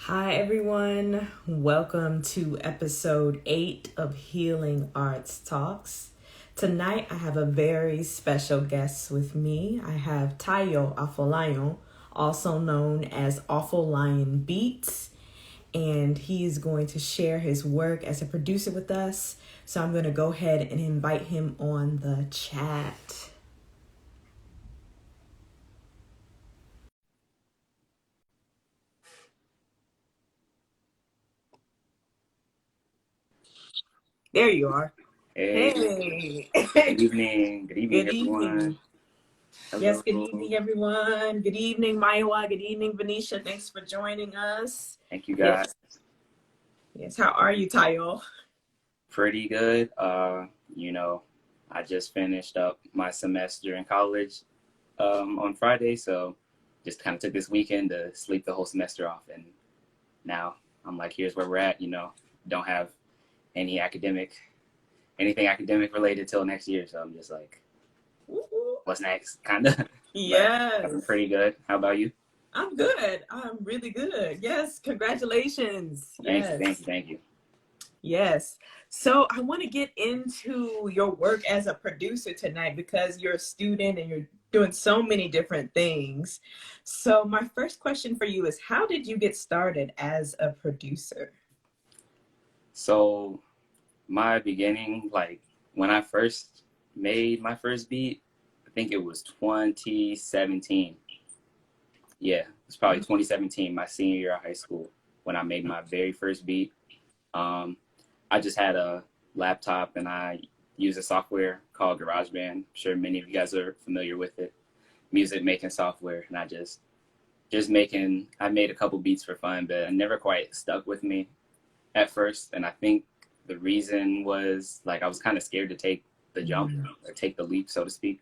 Hi, everyone. Welcome to episode 8 of Healing Arts Talks. Tonight, I have a very special guest with me. I have Tayo Afolayan, also known as Awful Lion Beats, and he is going to share his work as a producer with us. So I'm going to go ahead and invite him on the chat. There you are. Hey, Hey. good evening. Good evening, Good everyone. evening. Yes, Hello. good evening, everyone. Good evening, Maiwa. Good evening, Venetia. Thanks for joining us. Thank you, guys. Yes, yes. How are you, Tayo? Pretty good. I just finished up my semester in college on Friday, so just kind of took this weekend to sleep the whole semester off, and now I'm like, here's where we're at. Don't have any anything academic related till next year, so I'm just like, Woo-hoo. what's next, kind of. But I'm Yes, pretty good. How about you? I'm good. I'm really good. Yes, congratulations. Thank you, Yes, thank you, thank you. yes. So I want to get into your work as a producer tonight because you're a student and you're doing so many different things. So my first question for you is, how did you get started as a producer? So my beginning, like when I first made my first beat, I think it was 2017. Yeah, it's probably 2017, my senior year of high school, when I made my very first beat. Um, I just had a laptop and I used a software called GarageBand. I'm sure many of you guys are familiar with it. Music making software, and I made a couple beats for fun, but it never quite stuck with me at first. And I think the reason was like I was kind of scared to take the jump or take the leap, so to speak.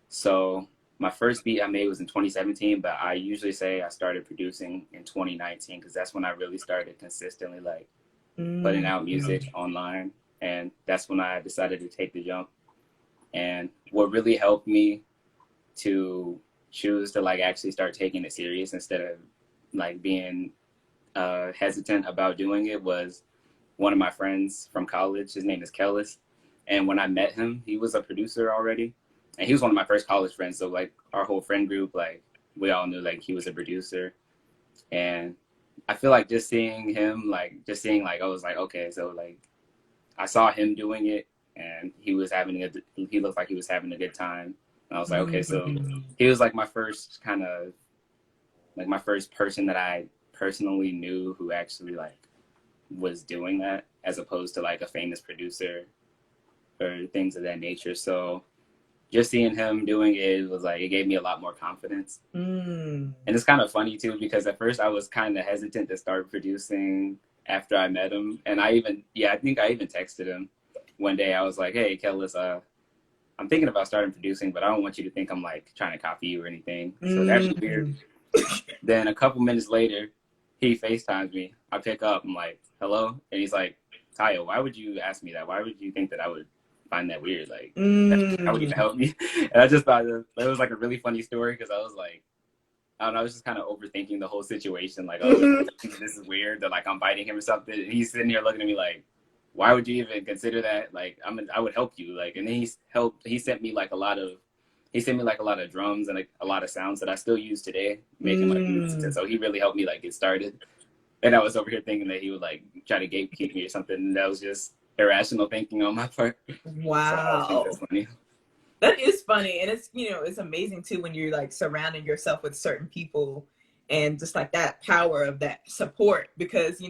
So my first beat I made was in 2017, but I usually say I started producing in 2019 because that's when I really started consistently like putting out music online, and that's when I decided to take the jump. And what really helped me to choose to like actually start taking it serious instead of like being hesitant about doing it was one of my friends from college. His name is Kellis. And when I met him, he was a producer already. And he was one of my first college friends. So like our whole friend group, like we all knew like he was a producer. And I feel like I was like, okay, so like I saw him doing it and he looked like he was having a good time. And I was like, okay, so he was like my first person that I personally knew who actually like was doing that as opposed to like a famous producer or things of that nature. So just seeing him doing it was like it gave me a lot more confidence. And it's kind of funny too because at first I was kind of hesitant to start producing after I met him, and I think I even texted him one day. I was like, "Hey, Kellis, I'm thinking about starting producing, but I don't want you to think I'm like trying to copy you or anything. So that'd be weird." Then a couple minutes later, he FaceTimes me. I pick up. I'm like, "Hello," and he's like, "Tayo, why would you ask me that? Why would you think that I would find that weird? Like, that would even help me?" And I just thought that was like a really funny story because I was like, I don't know, I was just kind of overthinking the whole situation. Like, oh, this is weird that like I'm biting him or something. And he's sitting here looking at me like, why would you even consider that? Like, I would help you. Like, and then he sent me like a lot of drums and like a lot of sounds that I still use today, making my beats. And so he really helped me like get started. And I was over here thinking that he would like try to gatekeep me or something. And that was just irrational thinking on my part. So I think Wow. that's funny. That is funny. And it's amazing too when you're like surrounding yourself with certain people and just like that power of that support because,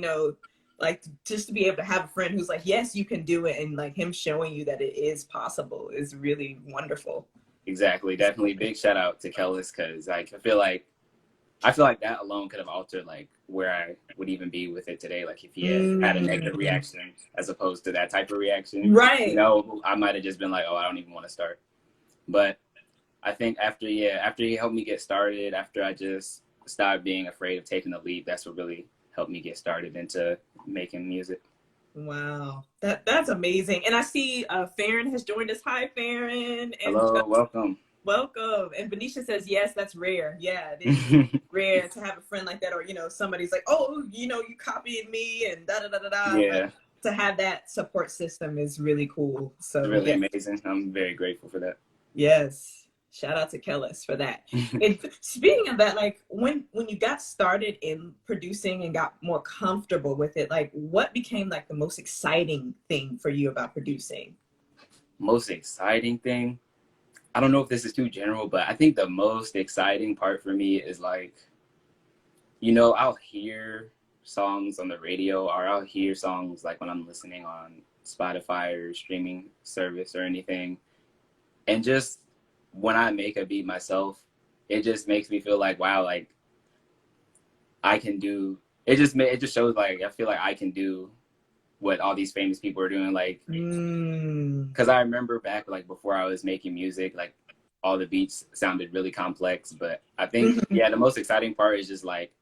like just to be able to have a friend who's like, yes, you can do it. And like him showing you that it is possible is really wonderful. Exactly. Definitely big shout out to Kellis because like I feel like that alone could have altered like where I would even be with it today. Like if he had a negative reaction as opposed to that type of reaction, Right. I might have just been like, oh, I don't even want to start. But I think after he helped me get started, after I just stopped being afraid of taking the leap, that's what really helped me get started into making music. Wow. That's amazing. And I see Farron has joined us. Hi, Farron. And Hello, welcome. Welcome. And Benicia says, yes, that's rare. Yeah, it is rare to have a friend like that, or somebody's like, oh, you copied me and da da da da da. But Yeah, to have that support system is really cool. it's So really yeah, amazing. I'm very grateful for that. yes. Shout out to Kellis for that. And speaking of that, like when you got started in producing and got more comfortable with it, like what became like the most exciting thing for you about producing? Most exciting thing, I don't know if this is too general, but I think the most exciting part for me is like, I'll hear songs on the radio, or I'll hear songs like when I'm listening on Spotify or streaming service or anything. And just when I make a beat myself, it just makes me feel like, wow, like I can do it just shows like I feel like I can do what all these famous people are doing. Like, because I remember back like before I was making music, like all the beats sounded really complex. But I think yeah, the most exciting part is just like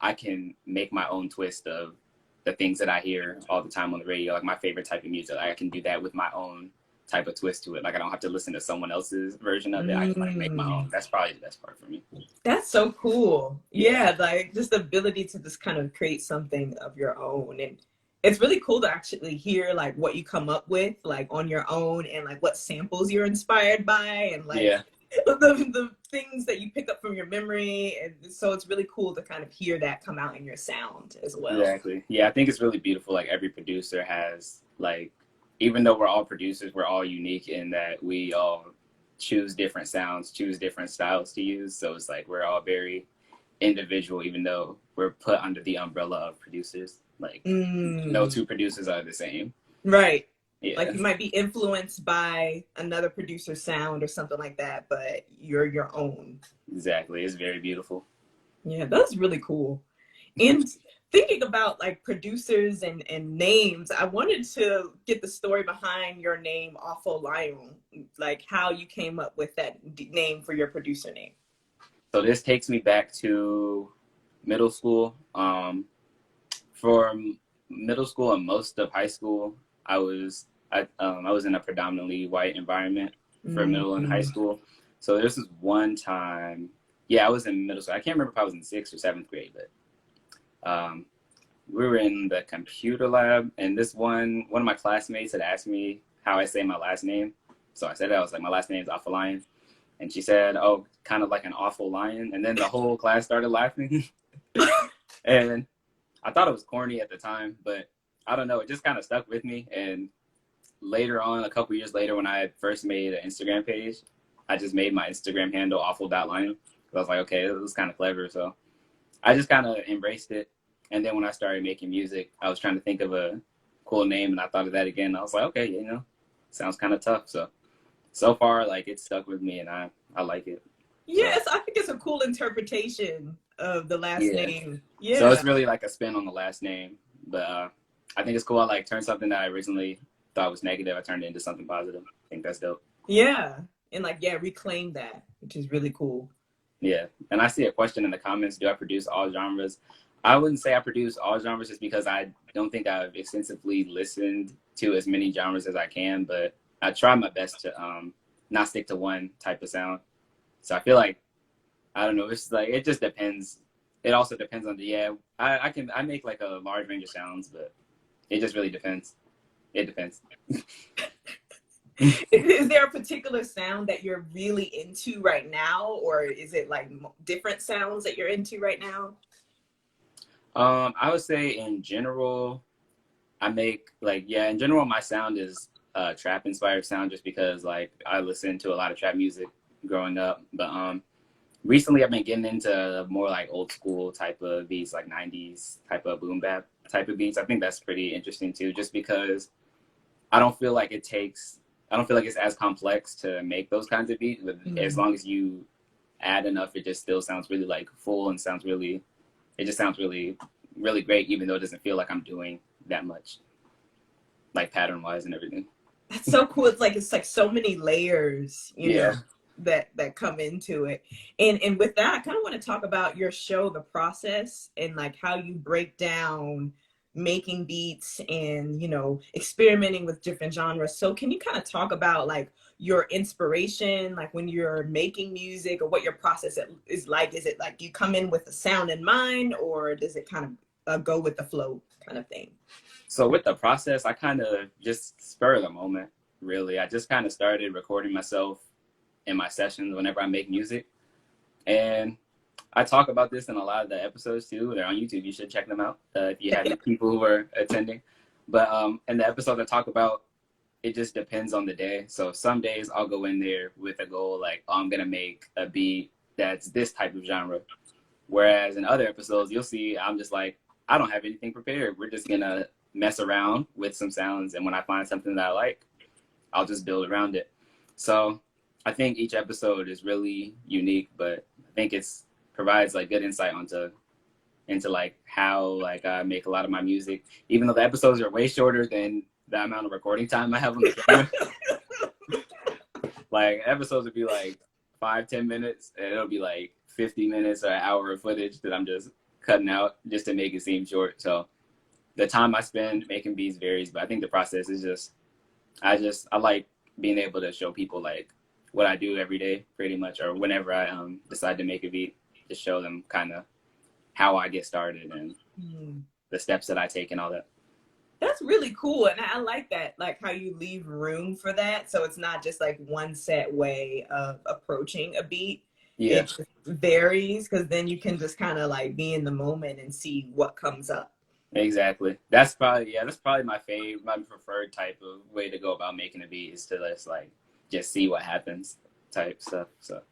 I can make my own twist of the things that I hear all the time on the radio, like my favorite type of music. Like I can do that with my own type of twist to it. Like I don't have to listen to someone else's version of it. I can like make my own. That's probably the best part for me. That's so cool. Yeah, Yeah, like just the ability to just kind of create something of your own. And it's really cool to actually hear like what you come up with like on your own and like what samples you're inspired by and like yeah, the things that you pick up from your memory. And so it's really cool to kind of hear that come out in your sound as well. exactly. Yeah, I think it's really beautiful. Like every producer has like, even though we're all producers, we're all unique in that we all choose different sounds, choose different styles to use. So it's like we're all very individual, even though we're put under the umbrella of producers. Like no two producers are the same. Right. Yeah, Like you might be influenced by another producer's sound or something like that, but you're your own. exactly. It's very beautiful. Yeah, that's really cool. And thinking about like producers and names, I wanted to get the story behind your name, Afolayan, like how you came up with that name for your producer name. So this takes me back to middle school. For middle school and most of high school, I was in a predominantly white environment for middle and high school. So this is one time, yeah, I was in middle school. I can't remember if I was in sixth or seventh grade, but we were in the computer lab, and this one of my classmates had asked me how I say my last name. So I said it. I was like, my last name is Afolayan. And she said, oh, kind of like an awful lion. And then the whole class started laughing. And I thought it was corny at the time, but I don't know. It just kind of stuck with me. And later on, a couple years later, when I first made an Instagram page, I just made my Instagram handle awful.lion. I was like, okay, it was kind of clever. So I just kind of embraced it. And then when I started making music, I was trying to think of a cool name, and I thought of that again. I was like, okay, sounds kind of tough. So far, like, it's stuck with me, and I like it. Yes, I think it's a cool interpretation of the last Yeah. name. Yeah. So it's really like a spin on the last name. But I think it's cool. I like turned something that I originally thought was negative. I turned it into something positive. I think that's dope. Yeah. And like, yeah, reclaim that, which is really cool. Yeah. And I see a question in the comments. Do I produce all genres? I wouldn't say I produce all genres just because I don't think I've extensively listened to as many genres as I can, but I try my best to not stick to one type of sound. So I feel like, I don't know, it's like, it just depends. It also depends on I make like a large range of sounds, but it just really depends. It depends. Is there a particular sound that you're really into right now, or is it like different sounds that you're into right now? I would say in general, in general, my sound is trap inspired sound just because like I listened to a lot of trap music growing up. But recently I've been getting into more like old school type of beats, like 90s type of boom bap type of beats. I think that's pretty interesting too, just because I don't feel like it's as complex to make those kinds of beats, but as long as you add enough, it just still sounds really like full and it just sounds really, really great, even though it doesn't feel like I'm doing that much, like pattern wise and everything. That's so cool. It's like so many layers, Yeah. that come into it. And with that, I kind of want to talk about your show, The Process, and like how you break down making beats and, experimenting with different genres. So can you kind of talk about like your inspiration, like when you're making music, or what your process is like? Is it like you come in with a sound in mind, or does it kind of go with the flow kind of thing? So with the process, I kind of just spur of the moment, really. I just kind of started recording myself in my sessions whenever I make music. And I talk about this in a lot of the episodes too. They're on YouTube. You should check them out if you have people who are attending. But in the episode I talk about, it just depends on the day. So some days I'll go in there with a goal like, oh, I'm going to make a beat that's this type of genre. Whereas in other episodes, you'll see I'm just like, I don't have anything prepared. We're just going to mess around with some sounds. And when I find something that I like, I'll just build around it. So I think each episode is really unique, but I think it's provides like good insight into like how like I make a lot of my music, even though the episodes are way shorter than the amount of recording time I have on the camera. Like episodes would be like 5-10 minutes, and it'll be like 50 minutes or an hour of footage that I'm just cutting out just to make it seem short. So the time I spend making beats varies, but I think the process is just I like being able to show people like what I do every day, pretty much, or whenever I decide to make a beat, to show them kind of how I get started and the steps that I take and all that. That's really cool. And I like that, like how you leave room for that. So it's not just like one set way of approaching a beat. Yeah, It just varies, because then you can just kind of like be in the moment and see what comes up. exactly. That's probably my preferred type of way to go about making a beat, is to just see what happens type stuff. So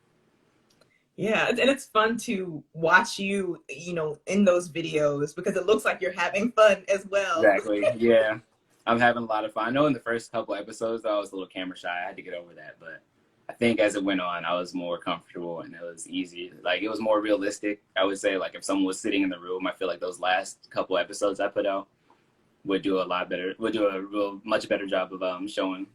Yeah, and it's fun to watch you, in those videos, because it looks like you're having fun as well. exactly, yeah, I'm having a lot of fun. I know in the first couple episodes I was a little camera shy. I had to get over that, but I think as it went on, I was more comfortable and it was easy. Like it was more realistic. I would say like if someone was sitting in the room, I feel like those last couple episodes I put out would do a lot better. Would do a much better job of showing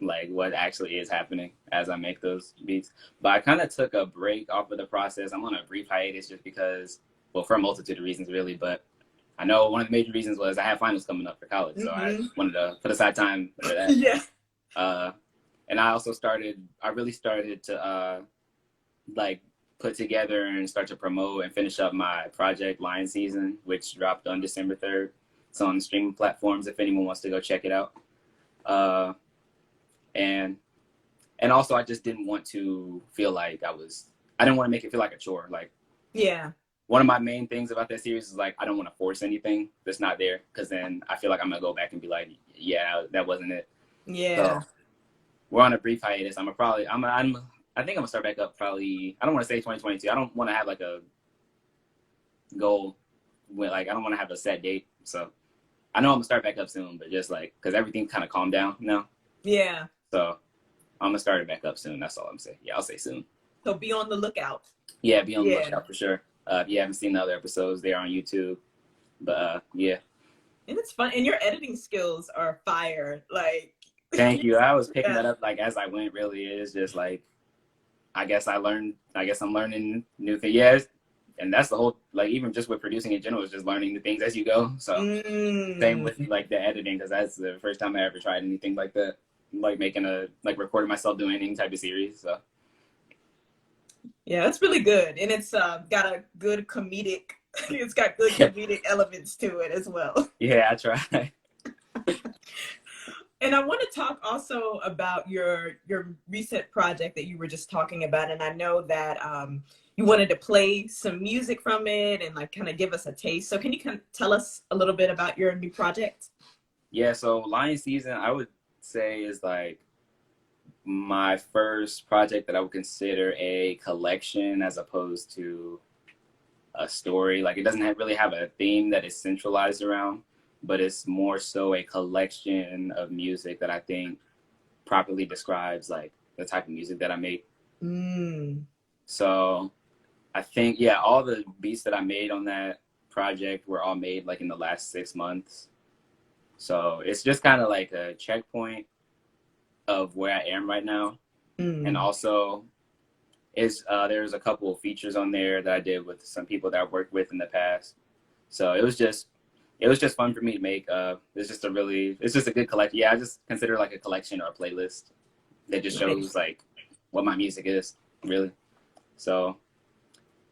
like what actually is happening as I make those beats. But I kind of took a break off of the process. I'm on a brief hiatus just because, well, for a multitude of reasons really, but I know one of the major reasons was I have finals coming up for college, so I wanted to put aside time for that. Yeah. And I really started to like put together and start to promote and finish up my project Lion Season, which dropped on December 3rd. It's on streaming platforms if anyone wants to go check it out. And also I just didn't want to feel like I didn't want to make it feel like a chore. Like, Yeah. one of my main things about that series is like, I don't want to force anything that's not there, because then I feel like I'm going to go back and be like, yeah, that wasn't it. Yeah. So we're on a brief hiatus. I think I'm going to start back up probably, I don't want to say 2022. I don't want to have like a goal with like, I don't want to have a set date. So I know I'm going to start back up soon, but just like, because everything kind of calmed down now. Yeah. So I'm gonna start it back up soon. That's all I'm saying. Yeah, I'll say soon. So be on the lookout. Yeah, be on the lookout for sure. If you haven't seen the other episodes, they're on YouTube. But yeah. And it's fun. And your editing skills are fire. Like, Thank you. I was picking that up like as I went. Really, it is just like I guess I'm learning new things. Yeah, and that's the whole, like, even just with producing in general, is just learning the things as you go. So same with like the editing, because that's the first time I ever tried anything like that, like recording myself doing any type of series. So yeah, that's really good. And it's got a good comedic it's got good comedic elements to it as well. Yeah, I try. And I want to talk also about your recent project that you were just talking about. And I know that you wanted to play some music from it and like kind of give us a taste. So can you kind of tell us a little bit about your new project? Yeah, so Lion Season, I would say, is like my first project that I would consider a collection as opposed to a story. Like it doesn't really have a theme that is centralized around, but it's more so a collection of music that I think properly describes like the type of music that I make. So I think, yeah, all the beats that I made on that project were all made like in the last 6 months. So it's just kind of like a checkpoint of where I am right now. And also there's a couple of features on there that I did with some people that I've worked with in the past. So it was just it was just fun for me to make. It's just a good collection. Yeah, I just consider it like a collection or a playlist that just shows like what my music is, really. So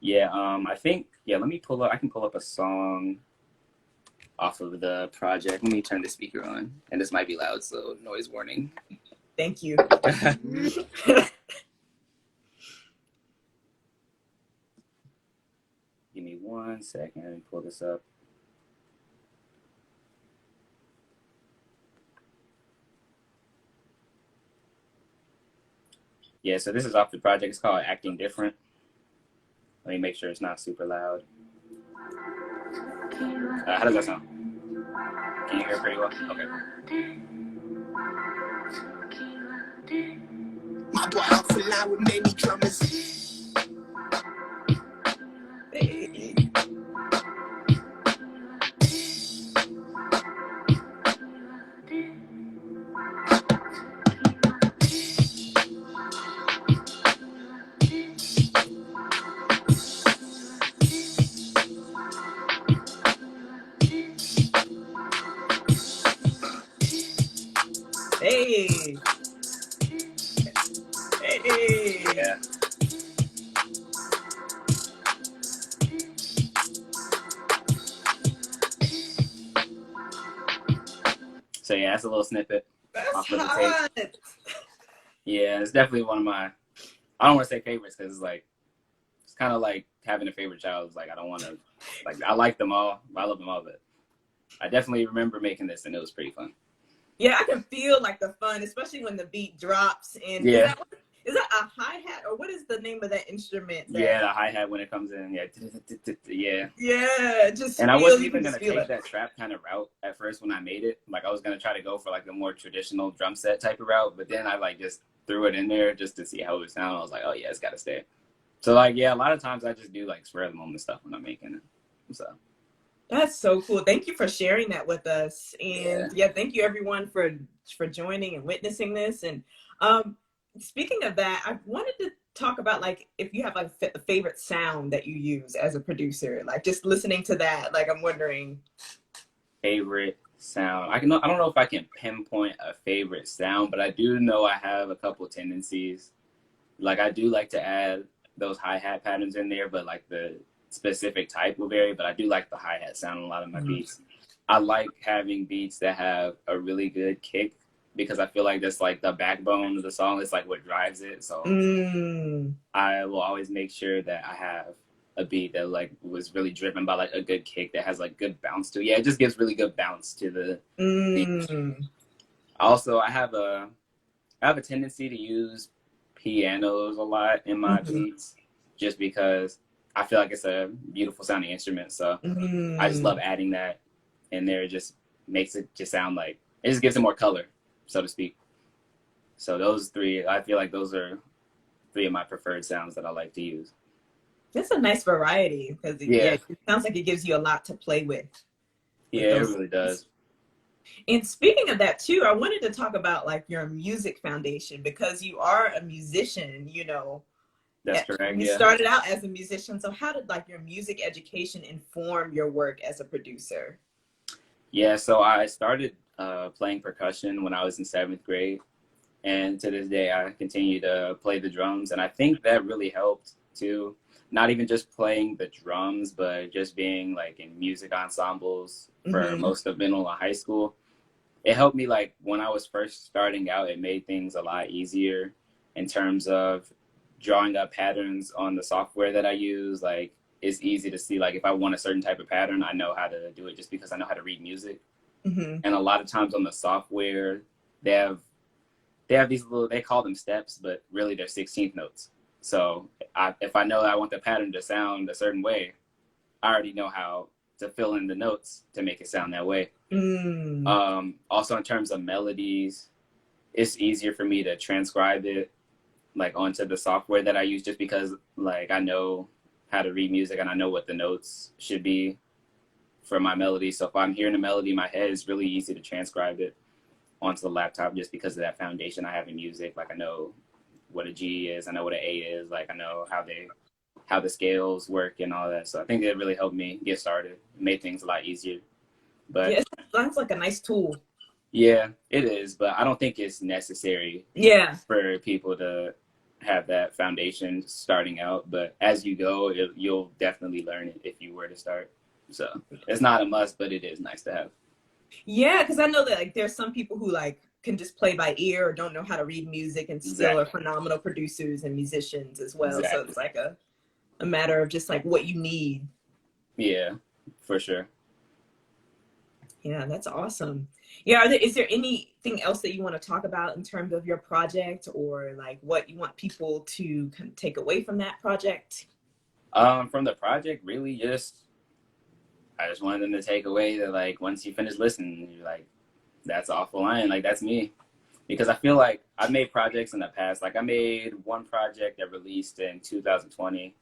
yeah, I think, yeah, I can pull up a song off of the project. Let me turn the speaker on, and this might be loud, so noise warning. Thank you. Give me 1 second and pull this up. Yeah, so this is off the project. It's called Acting Different. Let me make sure it's not super loud. How does that sound? Can you hear pretty well? Okay. My boy Afolayan with many drummers. Hey. Hey. Yeah. So yeah, that's a little snippet. That's off of the hot. tape. Yeah, it's definitely one of my, I don't want to say favorites because it's kind of like having a favorite child. It's like, I don't want to, like, I like them all. I love them all, but I definitely remember making this and it was pretty fun. Yeah, I can feel like the fun, especially when the beat drops. And yeah. Is that a hi-hat, or what is the name of that instrument? Yeah, the hi-hat when it comes in. Yeah. Yeah. Yeah, just and I wasn't even going to take that trap kind of route at first when I made it. Like, I was going to try to go for like a more traditional drum set type of route, but then I like just threw it in there just to see how it would sound. I was like, oh yeah, it's got to stay. So like, yeah, a lot of times I just do like spur of the moment stuff when I'm making it. So that's so cool. Thank you for sharing that with us. And yeah, thank you everyone for joining and witnessing this. And speaking of that, I wanted to talk about like if you have like a favorite sound that you use as a producer, like just listening to that, like I'm wondering. Favorite sound. I don't know if I can pinpoint a favorite sound, but I do know I have a couple tendencies. Like, I do like to add those hi-hat patterns in there, but like the specific type will vary, but I do like the hi-hat sound in a lot of my beats. I like having beats that have a really good kick because I feel like that's like the backbone of the song. It's like what drives it. So I will always make sure that I have a beat that like was really driven by like a good kick that has like good bounce to it. Yeah, it just gives really good bounce to the beat. Also, I have a tendency to use pianos a lot in my beats just because I feel like it's a beautiful sounding instrument. So I just love adding that in there. It just makes it just sound like, it just gives it more color, so to speak. So those three, I feel like those are three of my preferred sounds that I like to use. That's a nice variety because it sounds like it gives you a lot to play with. Yeah, it really does. And speaking of that too, I wanted to talk about like your music foundation because you are a musician, you know. That's correct. You started out as a musician. So how did like your music education inform your work as a producer? Yeah, so I started playing percussion when I was in 7th grade. And to this day, I continue to play the drums. And I think that really helped too. Not even just playing the drums, but just being like in music ensembles for most of middle and high school. It helped me, like when I was first starting out, it made things a lot easier in terms of drawing up patterns on the software that I use. Like, it's easy to see, like if I want a certain type of pattern, I know how to do it just because I know how to read music. And a lot of times on the software, they have these little, they call them steps, but really they're 16th notes. So if I know I want the pattern to sound a certain way, I already know how to fill in the notes to make it sound that way. Also, in terms of melodies, it's easier for me to transcribe it like onto the software that I use just because like I know how to read music and I know what the notes should be for my melody. So if I'm hearing a melody in my head, it's really easy to transcribe it onto the laptop just because of that foundation I have in music. Like, I know what a G is, I know what an A is, like I know how the scales work and all that. So I think it really helped me get started. It made things a lot easier. But Yes, that's like a nice tool. yeah, it is. But I don't think it's necessary Yeah. for people to have that foundation starting out. But as you go, you'll definitely learn it if you were to start. So it's not a must, but it is nice to have. Yeah, because I know that like there's some people who like can just play by ear or don't know how to read music and still are Exactly. phenomenal producers and musicians as well. So Exactly. it's like a matter of just like what you need. Yeah, for sure. Yeah, that's awesome. Yeah, is there anything else that you want to talk about in terms of your project or like what you want people to kind of take away from that project? From the project, really, just I just wanted them to take away that like once you finish listening, you're like, that's Afolayan, like that's me. Because I feel like I've made projects in the past. Like I made one project that released in 2020.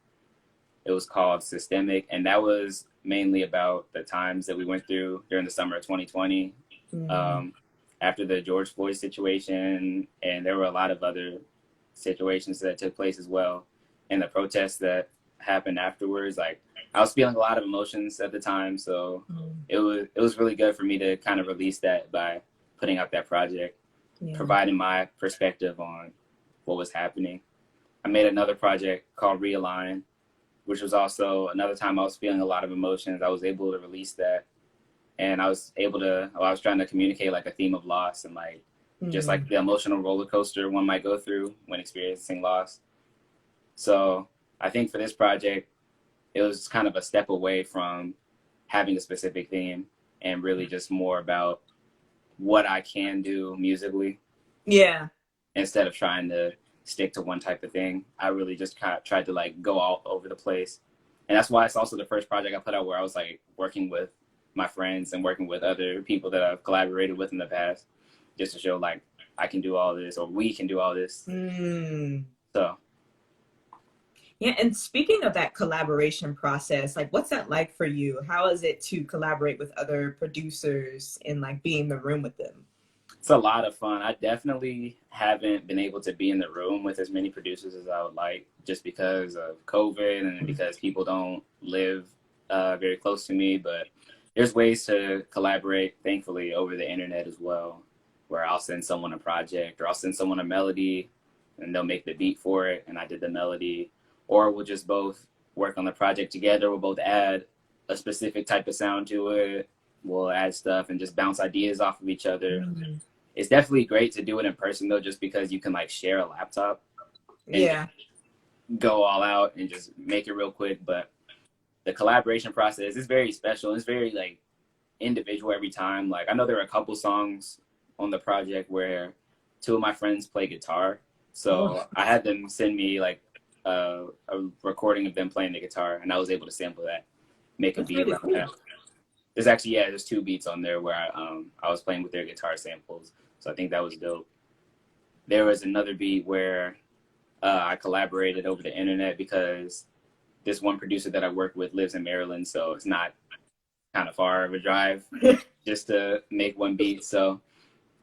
It was called Systemic, and that was mainly about the times that we went through during the summer of 2020, Mm, um, after the George Floyd situation, and there were a lot of other situations that took place as well, and the protests that happened afterwards. Like I was feeling a lot of emotions at the time, so mm, it was really good for me to kind of release that by putting out that project, yeah. providing my perspective on what was happening. I made another project called Realign, which was also another time I was feeling a lot of emotions. I was able to release that, and I was trying to communicate like a theme of loss and like just Mm, like the emotional roller coaster one might go through when experiencing loss. So I think for this project, it was kind of a step away from having a specific theme and really just more about what I can do musically yeah. instead of trying to stick to one type of thing. I really just kind of tried to like go all over the place. And that's why it's also the first project I put out where I was like working with my friends and working with other people that I've collaborated with in the past, just to show like I can do all this or we can do all this. Mm. So Yeah, and speaking of that collaboration process, like what's that like for you? How is it to collaborate with other producers and like be in the room with them? it's a lot of fun. I definitely haven't been able to be in the room with as many producers as I would like, just because of COVID and because people don't live very close to me. But there's ways to collaborate, thankfully, over the internet as well, where I'll send someone a project or I'll send someone a melody and they'll make the beat for it, and I did the melody, or we'll just both work on the project together. We'll both add a specific type of sound to it. We'll add stuff and just bounce ideas off of each other. Mm. It's definitely great to do it in person though, just because you can like share a laptop and just Yeah. go all out and just make it real quick. But the collaboration process is very special. It's very like individual every time. Like I know there are a couple songs on the project where two of my friends play guitar, Oh, so I had them send me like a recording of them playing the guitar, and I was able to sample that, make a that's beat really around that. cool. There's actually there's two beats on there where I was playing with their guitar samples, so I think that was dope. There was another beat where I collaborated over the internet because this one producer that I work with lives in Maryland, so it's not kind of far of a drive just to make one beat. So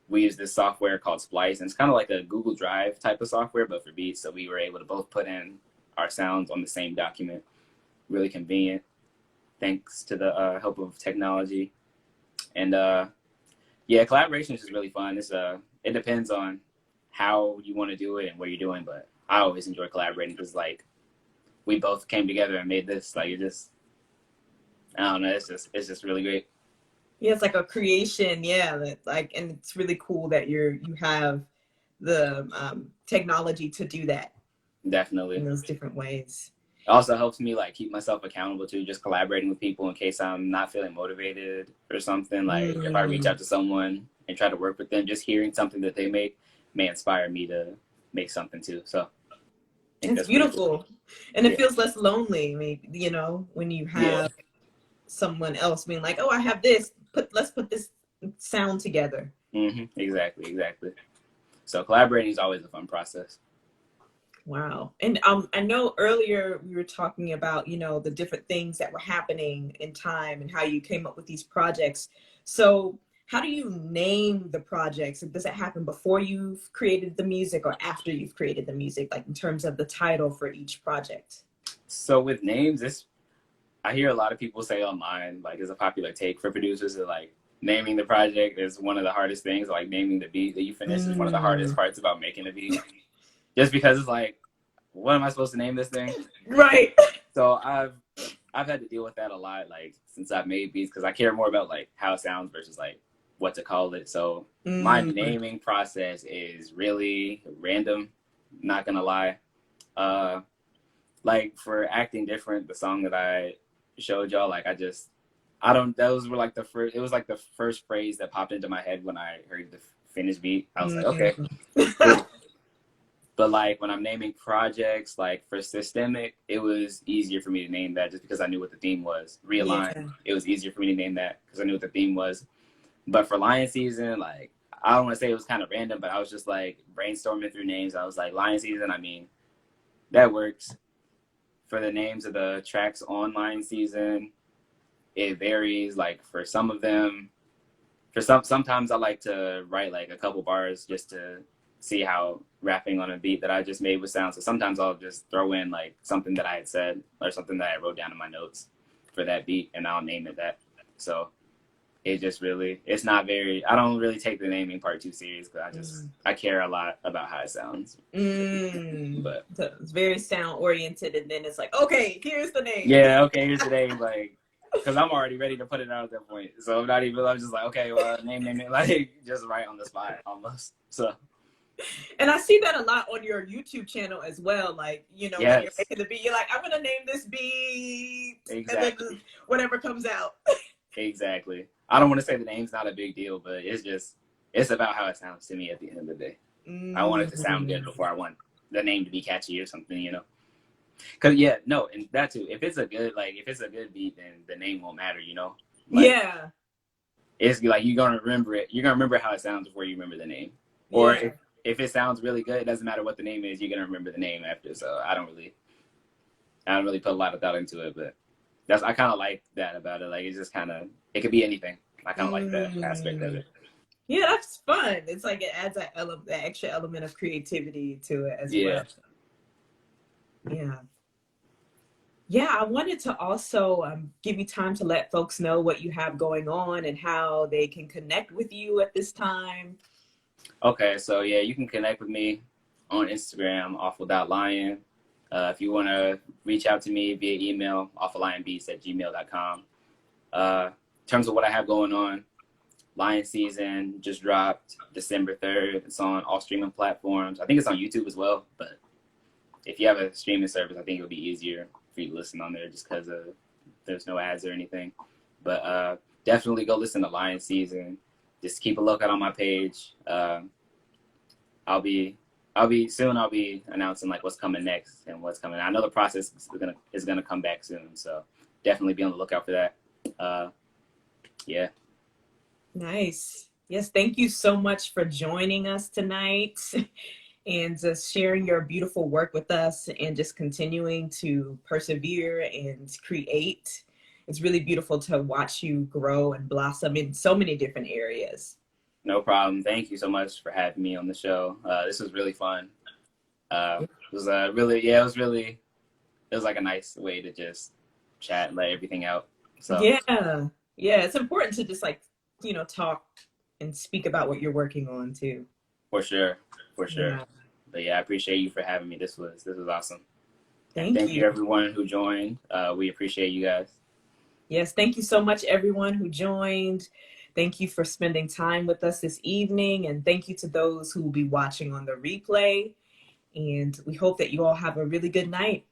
we use this software called Splice, and it's kind of like a Google Drive type of software, but for beats. So we were able to both put in our sounds on the same document. Really convenient, thanks to the help of technology. And yeah, collaboration is just really fun. It depends on how you want to do it and what you're doing, but I always enjoy collaborating because like we both came together and made this. Like it just I don't know, it's just really great. Yeah, it's like a creation. Yeah, that like, and it's really cool that you have the technology to do that in Definitely. those different ways. It also helps me like keep myself accountable to just collaborating with people in case I'm not feeling motivated or something. Like if I reach Mm, out to someone and try to work with them, just hearing something that they make may inspire me to make something too. So I think it's that's really cool. beautiful, and it Yeah. feels less lonely. Maybe when you Yeah. have someone else being like, "Oh, I have this. Let's put this sound together." Exactly. Exactly. So collaborating is always a fun process. Wow. And I know earlier we were talking about, the different things that were happening in time and how you came up with these projects. So how do you name the projects? Does it happen before you've created the music or after you've created the music, like in terms of the title for each project? So with names, I hear a lot of people say online, like, it's a popular take for producers that like naming the project is one of the hardest things. Like naming the beat that you finish is one of the hardest parts about making a beat. Just because it's like, what am I supposed to name this thing? Right. So I've had to deal with that a lot, like since I've made beats, because I care more about like how it sounds versus like what to call it. So my naming process is really random. Not gonna lie. Like for acting different, the song that I showed y'all, like I don't. Those were like the first. It was like the first phrase that popped into my head when I heard the finished beat. I was like, okay, cool. But like when I'm naming projects, like for Systemic, it was easier for me to name that just because I knew what the theme was. Realign, Yeah. it was easier for me to name that because I knew what the theme was. But for Lion Season, like I don't want to say it was kind of random, but I was just like brainstorming through names. I was like, Lion Season, I mean, that works. For the names of the tracks on Lion Season, it varies. Like for some of them, sometimes I like to write like a couple bars just to see how rapping on a beat that I just made would sound. So sometimes I'll just throw in like something that I had said or something that I wrote down in my notes for that beat, and I'll name it that. So it just really, it's not very, I don't really take the naming part too serious because I care a lot about how it sounds. But So it's very sound oriented, and then it's like, okay, here's the name. yeah, okay, here's the name, like, because I'm already ready to put it out at that point. So I'm not even, I'm just like, okay, well, name, like, just right on the spot almost. So. And I see that a lot on your YouTube channel as well. Like, you know, when you're Yes, making the beat, you're like, I'm going to name this beat. exactly. And then whatever comes out. Exactly. I don't want to say the name's not a big deal, but it's about how it sounds to me at the end of the day. I want it to sound good before I want the name to be catchy or something, you know? Cause yeah, no, and that too. If it's a good beat, then the name won't matter, you know? Like, Yeah. it's like you're gonna remember it. You're gonna remember how it sounds before you remember the name. Or if it sounds really good, it doesn't matter what the name is. You're gonna remember the name after. So I don't really put a lot of thought into it, but I kind of like that about it. Like it's just kind of, it could be anything. I kind of like that aspect of it. Yeah, that's fun. It's like it adds that extra element of creativity to it as well. Yeah. Yeah, I wanted to also give you time to let folks know what you have going on and how they can connect with you at this time. Okay, so yeah, you can connect with me on Instagram, awful.lion. If you want to reach out to me via email, awfullionbeats@gmail.com. In terms of what I have going on, Lion Season just dropped December 3rd. It's on all streaming platforms. I think it's on YouTube as well, but if you have a streaming service, I think it'll be easier for you to listen on there just because there's no ads or anything. But definitely go listen to Lion Season. Just keep a lookout on my page. I'll be announcing like what's coming next and what's coming. I know the process is gonna come back soon, so definitely be on the lookout for that. Yeah. Nice. Yes, thank you so much for joining us tonight and just sharing your beautiful work with us and just continuing to persevere and create. It's really beautiful to watch you grow and blossom in so many different areas. No problem. Thank you so much for having me on the show. This was really fun. It was it was like a nice way to just chat and let everything out. So Yeah. Yeah. It's important to just like, talk and speak about what you're working on too. for sure. Yeah. But yeah, I appreciate you for having me. This was awesome. And Thank thank you you. everyone who joined. We appreciate you guys. Yes. Thank you so much, everyone who joined. Thank you for spending time with us this evening. And thank you to those who will be watching on the replay. And we hope that you all have a really good night.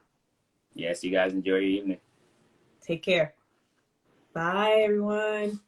Yes, you guys enjoy your evening. Take care. Bye, everyone.